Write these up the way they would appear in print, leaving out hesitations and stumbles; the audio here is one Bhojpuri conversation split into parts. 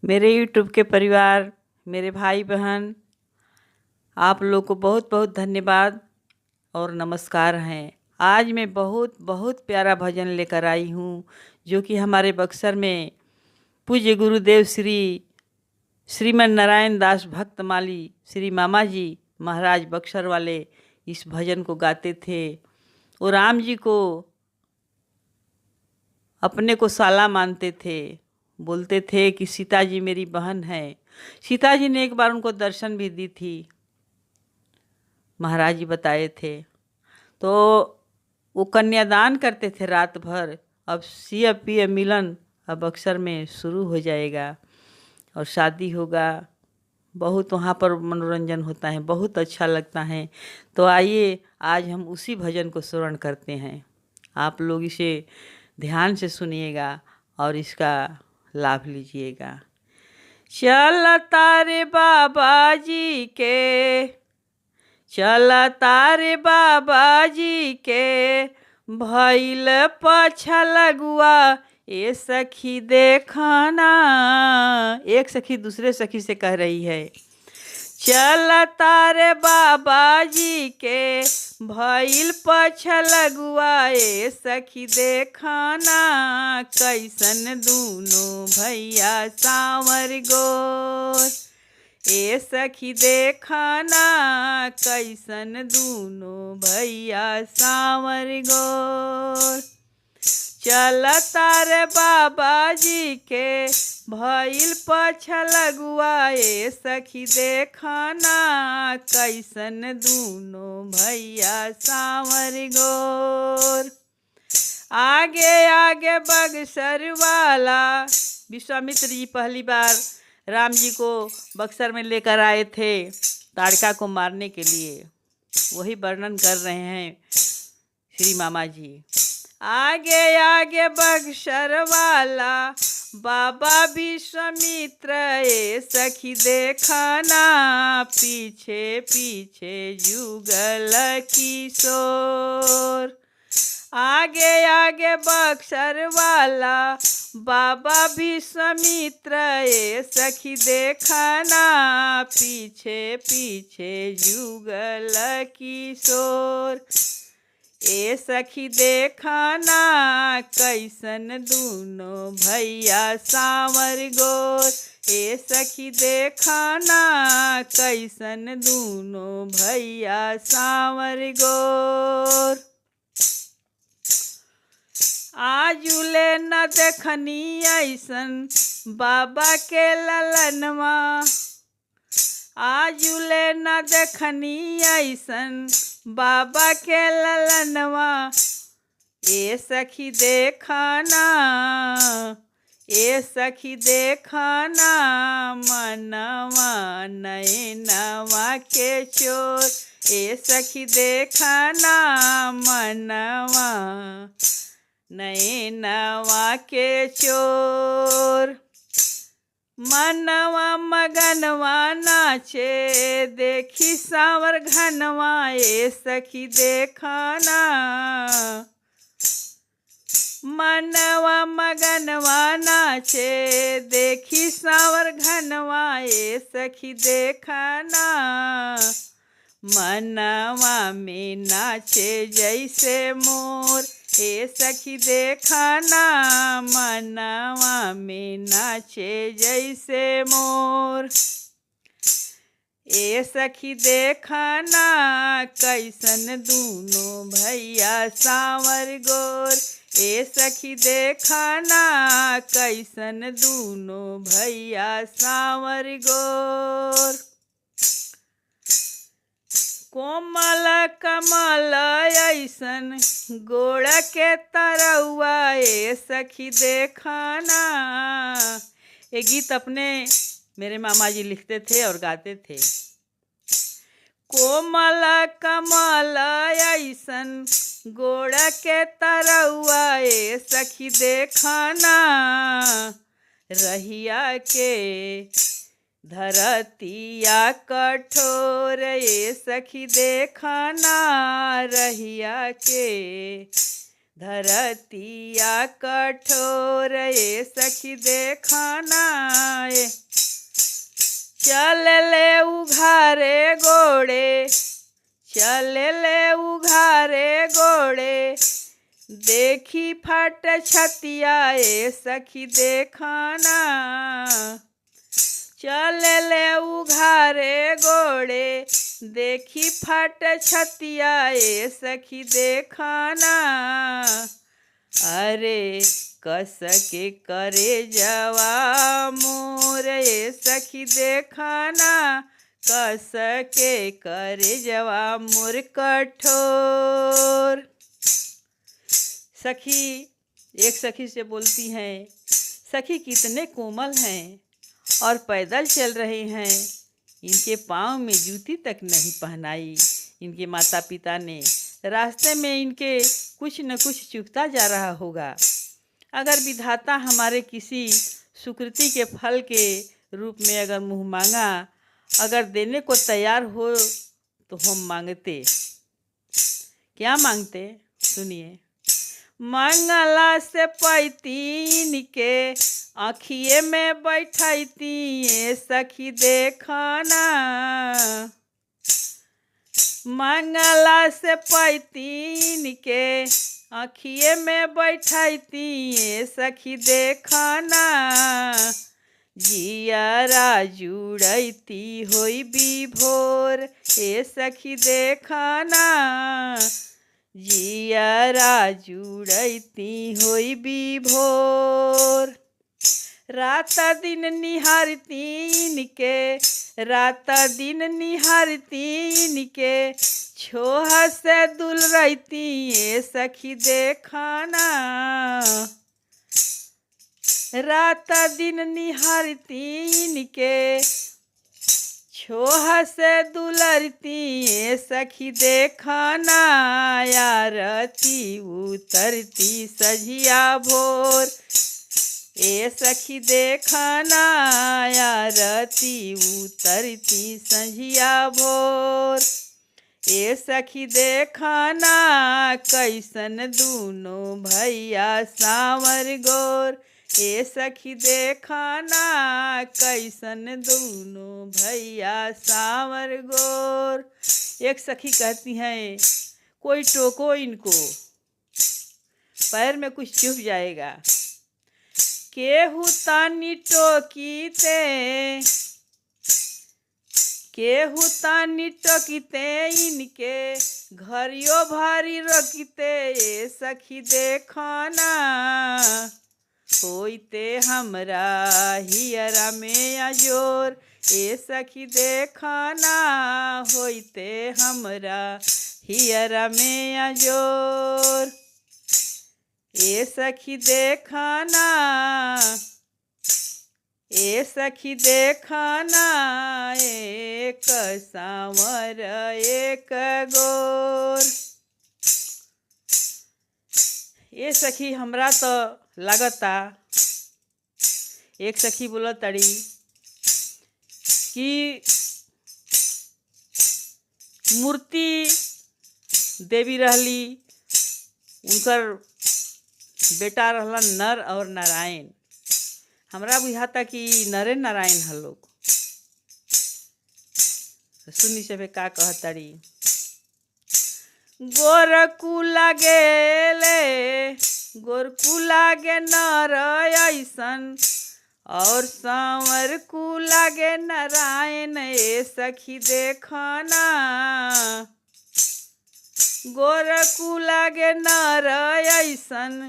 मेरे यूट्यूब के परिवार, मेरे भाई बहन, आप लोग को बहुत बहुत धन्यवाद और नमस्कार हैं। आज मैं बहुत बहुत प्यारा भजन लेकर आई हूँ, जो कि हमारे बक्सर में पूज्य गुरुदेव श्री श्रीमन नारायण दास भक्तमाली श्री मामा जी महाराज बक्सर वाले इस भजन को गाते थे। वो राम जी को अपने को साला मानते थे। बोलते थे कि सीता जी मेरी बहन है। सीता जी ने एक बार उनको दर्शन भी दी थी, महाराज जी बताए थे। तो वो कन्यादान करते थे रात भर। अब सिया पिया मिलन अब अक्सर में शुरू हो जाएगा और शादी होगा। बहुत वहाँ पर मनोरंजन होता है, बहुत अच्छा लगता है। तो आइए आज हम उसी भजन को श्रवण करते हैं। आप लोग इसे ध्यान से सुनिएगा और इसका लाभ लीजिएगा। चल तारे बाबा जी के, चल तारे बाबा जी के, भइल पाछा लगुआ ए सखी देखना। एक सखी दूसरे सखी से कह रही है, चल तारे बाबा जी के, भइल पाछा लगुआ ए सखी देखना। कैसन दूनो भैया सांवर गोर, ए सखी देखना कैसन दूनो भैया सांवर गोर। चल तारे बाबा जी के, भइल पाछा लगुआ ए सखी देखना। कैसन दूनो भैया सांवर गोर। आगे आगे बक्सर वाला, विश्वामित्र जी पहली बार राम जी को बक्सर में लेकर आए थे ताड़का को मारने के लिए। वही वर्णन कर रहे हैं श्री मामा जी। आगे आगे बक्सर वाला बाबा विश्वामित्र ए सखी देखना। पीछे पीछे जुगल किशोर। आगे आगे बक्सर वाला बाबा विश्वामित्र ए सखी देखना। पीछे पीछे जुगल किशोर। ए सखी देखना कैसन दूनो भैया सांवर गोर। ए सखी देखना कैसन दूनो भैया सांवर गोर। आजुले न देखनी ऐसन बाबा के ललनवा। आजुले न देखनी ऐसन बाबा के ललनवा। ए सखी देखना, ए सखी देखना मनवा नैनवा के चोर। ए सखी देखना मनवा नैनवा के चोर। मनवा मगनवा नाचे देखी सांवर घनवा। ए सखी देखना, मनवा मगनवा नाचे देखी सांवर घनवा। ए सखी देखना मनवा में नाचे जैसे मोर। ए सखी देखना मनवा में नाचे जैसे मोर। ए सखी देखना कैसन दूनो भैया सांवर गोर। ए सखी देखना कैसन दूनो भैया सांवर गोर। कोमल कमल ऐसन गोड़ के तरौआ। ए सखी देखना। ये गीत अपने मेरे मामा जी लिखते थे और गाते थे। कोमल कमल ऐसन गोड़ के तरौआ। ए सखी देखना रहिया के धरतिया कठोर। ए सखी देखना रहिया के धरतिया कठोर ये सखी देखाना ये चल ले उघारे गोड़े, चल ले उघारे गोड़े, देखी फट छतिया ये सखी देखाना। चल ले उघारे गोड़े, देखी फट छतिया ये सखी देखाना। अरे कस के करे जवा मोर ये सखी देखाना, कस के करे जवा मोर कठोर। सखी एक सखी से बोलती हैं, सखी कितने कोमल हैं और पैदल चल रहे हैं, इनके पाँव में जूती तक नहीं पहनाई। इनके माता पिता ने रास्ते में इनके कुछ न कुछ चुभता जा रहा होगा। अगर विधाता हमारे किसी सुकृति के फल के रूप में अगर मुँह मांगा अगर देने को तैयार हो तो हम मांगते। क्या मांगते सुनिए। मंगला से पैतीन के आँखिए में बैठती ये सखी देखाना। मंगला से पैतीन के आँखिए में बैठती ये सखी देखाना। जियारा जुड़ती होई विभोर ये सखी देखाना। जियारा जुड़ती होई विभोर। रात दिन निहारती इनके, रात दिन निहारती इनके, छोहा से दुल रहती ये सखी देखाना। रात दिन निहारती इनके, छोहा से दुलरती ये सखी देखाना। आरती उतरती सझिया भोर ये सखी देखाना। आरती उतरती सझिया भोर ये सखी देखाना। कैसन दूनों भैया सांवर गोर ये सखी देखाना। कैसन दूनों भैया सांवर गोर। एक सखी कहती हैं, कोई टोको इनको, पैर में कुछ चुभ जाएगा। केहू तानी टोकीते, केहू तानी टोकीते इनके, घरियो भारी रोकीते ये सखी देखाना। होइते हमरा हियरा में अजोर ये सखी देखाना। होइते हमरा हियरा में अजोर ये सखी देखाना। ये सखी देखाना। एक सांवर एक गोर। ये सखी हमरा तो लागता। एक सखी बोलत तड़ी कि मूर्ति देवी रहली, उनकर बेटा रहलन नर और नारायण। हमरा बुझाता कि नरे नारायण ह लोग। सुनी सबे का कहताड़ी। गोरकू लागेले, गोरकू लागे नर ऐसन, और सांवर को लागे नारायण ये सखी देखाना। गोरकू लागे नर ऐसन,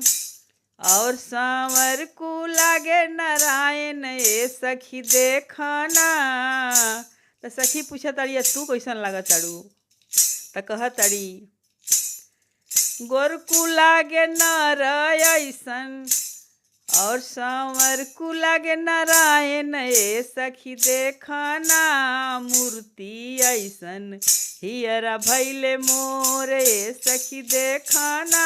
और सांवर को लागे नारायण ये सखी देखाना। तो सखी पूछा ताड़ी तू कैसन लागत ताड़ू। तो कह ताड़ी गोरकू लागे नर ऐसन, और सांवर को लागे नारायण ये सखी देखाना। मूर्ति ऐसन हियरा भैले मोर ये सखी देखाना।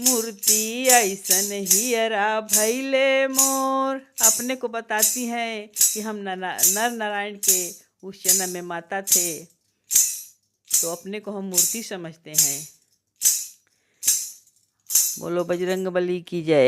मूर्ति ऐसन हियरा भैले मोर। अपने को बताती हैं कि हम नर नारायण के उस जन्म में माता थे, तो अपने को हम मूर्ति समझते हैं। बोलो बजरंग बली की जय।